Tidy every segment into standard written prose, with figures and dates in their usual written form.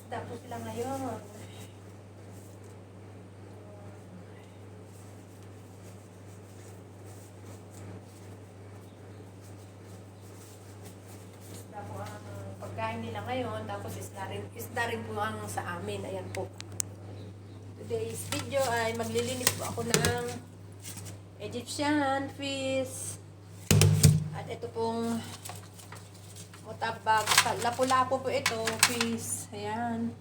Isda po sila ngayon. Isda po ang pagkain nila ngayon. Tapos isda rin po ang sa amin. Ayan po. Today's video ay maglilinis po ako ng Egyptian fish. At ito pong mutabag. Lapu-lapu po ito, fish. Ayan.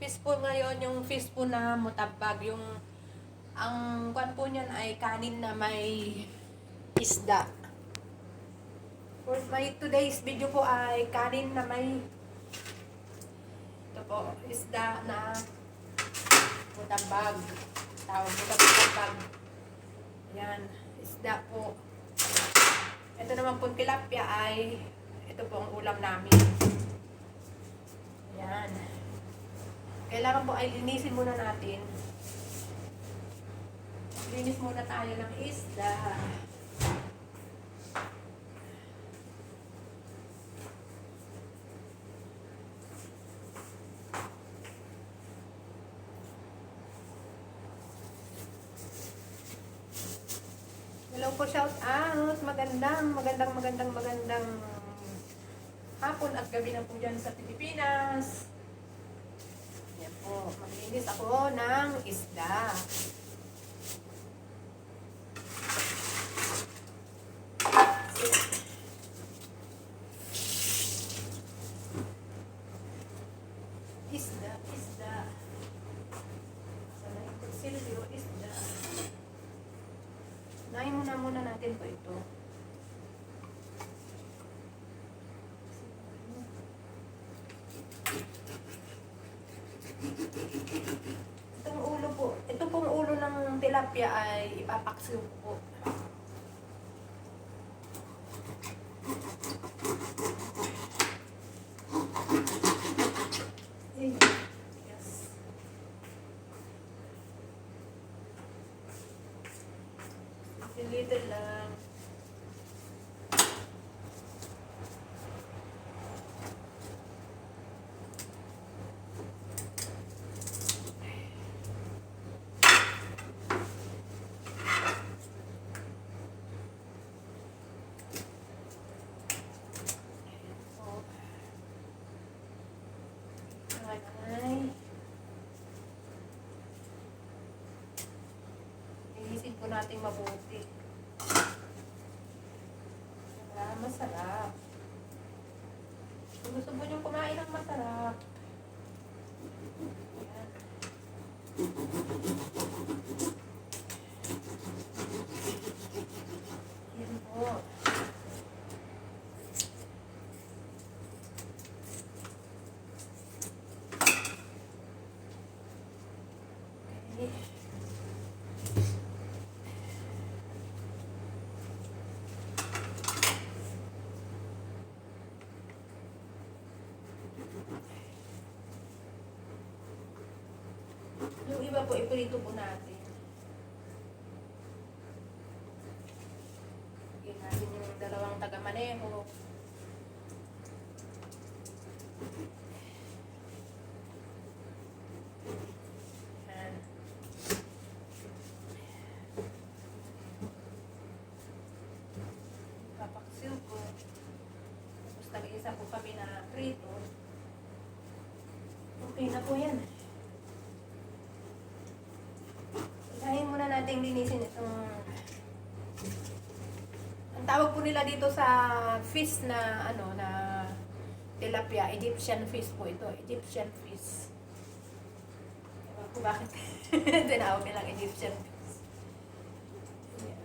Fish po ngayon, yung fish po na mutabag. Yung, ang kwan po niyan ay kanin na may isda. For my today's video po ay kanin na may ito po, isda na mutabag. Tawag mutabag. Ayan, isda po. Ito naman po tilapia ay ito po ang ulam namin. Ayan. Kailangan po ay linisin muna natin. Linis muna tayo ng isda. Hello po, shout out. Magandang hapon at gabi na po dyan sa Pilipinas. Yan po, maglinis ako ng isda. Isda. Sana yung kutsilyo, isda. Nahin muna natin po ito. Itong ulo po, ito pong ulo ng tilapia ay ipapaksiw po. Yes. Little lang. Inisin po natin mabuti. Masarap. Kung gusto mo nyo kumain ng masarap. Ayan. Ayan po. Okay. Yung iba po, iprito po natin. Lagyan natin yung dalawang taga-maneho. Ayan. Papaksiw ko. Tapos tag-isa po kami na prito. Okay na po yan. Unahin muna natin linisin itong ang tawag po nila dito sa fish na ano na tilapia, Egyptian fish po ito, Egyptian fish. Ewan ko bakit tinawag nilang Egyptian fish. Ayan.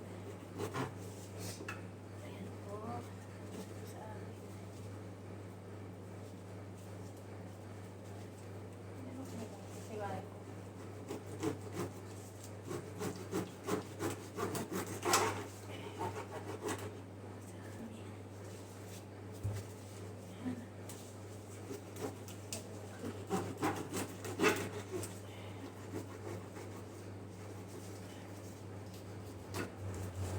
Ayan po. Sa amin. Siwari ko.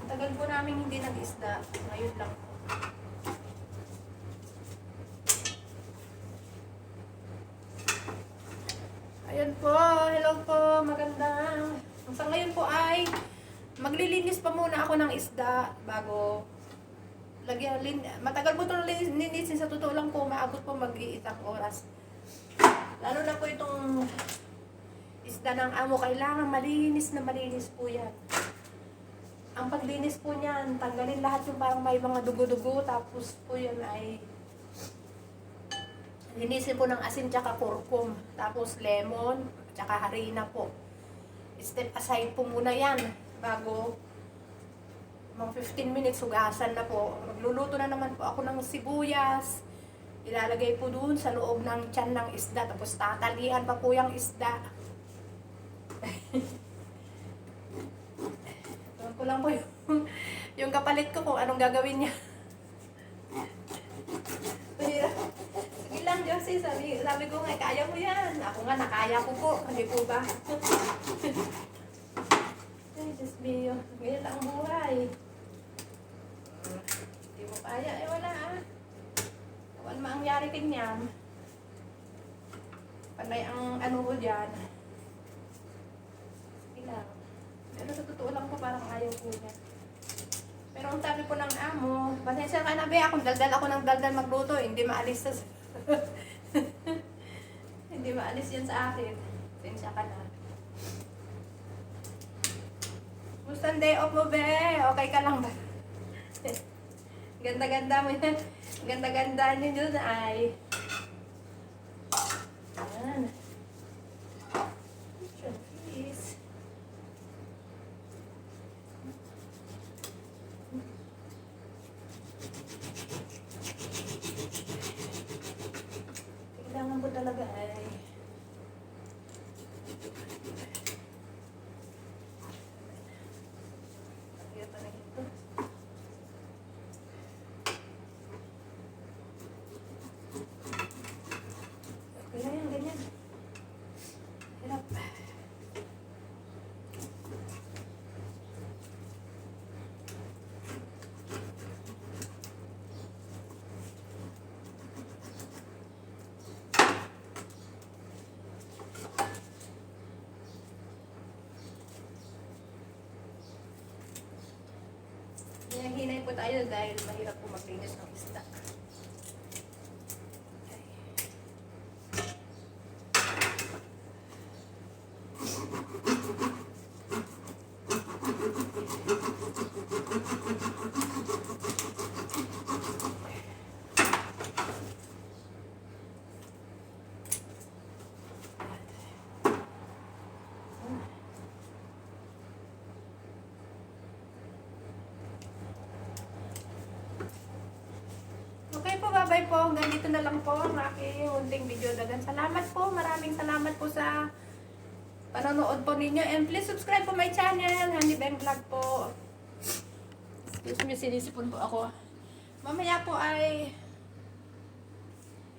Tagal po namin hindi nag-isda. Ngayon lang po. maglilinis pa muna ako ng isda bago matagal po itong linisin, sa totoo lang po, maabot po mag-iisang oras. Lalo na po itong isda ng amo, kailangan malinis na malinis po yan. Ang paglinis po niyan, tanggalin lahat yung parang may mga dugo-dugo, tapos po yan ay linisin po ng asin tsaka kurkum, tapos lemon, tsaka harina po. Step aside po muna yan bago mga 15 minutes hugasan na po. Magluluto na naman po ako ng sibuyas. Ilalagay po doon sa loob ng tiyan ng isda. Tapos tatalian pa po yung isda. Tuwan ko lang po yung kapalit ko kung anong gagawin niya. Sige lang, Josie. Sabi ko nga, kaya mo yan. Ako nga, nakaya ko po. Hindi po ba? Ay, Diyos mio. Ganyan lang ang buhay. Hindi mo kaya. Eh, wala ah. Wala mangyari kanyan. Panay ang ano ko dyan. Sige lang. Pero sa totoo lang po, parang ayaw po niya. Pero ang sabi po ng amo, pasensya ka na be, akong daldal ako ng daldal magluto. Hindi maalis sa... Hindi maalis yan sa akin. Pasensya ka na. Gusto day off mo, be? Okay ka lang ba? Ganda-ganda mo yan. Ganda-ganda niyo dun ay. Ayan. Please. Kailangan ko talaga ay hinay po tayo dahil mahirap po maglinis ng isda. Okay po, bye-bye po. Ganito na lang po ang aking unting video. Dagan salamat po. Maraming salamat po sa panonood po ninyo. And please subscribe po my channel. Handy Beng Vlog po. Excuse me, sinisipon po ako. Mamaya po ay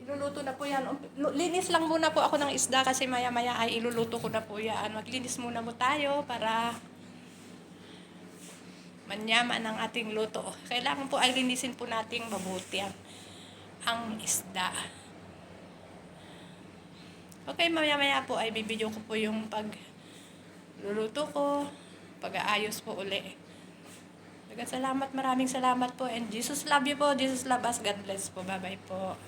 iluluto na po yan. Linis lang muna po ako ng isda kasi maya-maya ay iluluto ko na po yan. Maglinis muna po tayo para manyaman ang ating luto. Kailangan po ay linisin po nating mabuti ang isda. Okay, maya-maya po ay bibidyo ko po yung pagluluto ko, pag-aayos po uli. Salamat, maraming salamat po, and Jesus love you po, Jesus love us, God bless po, bye-bye po.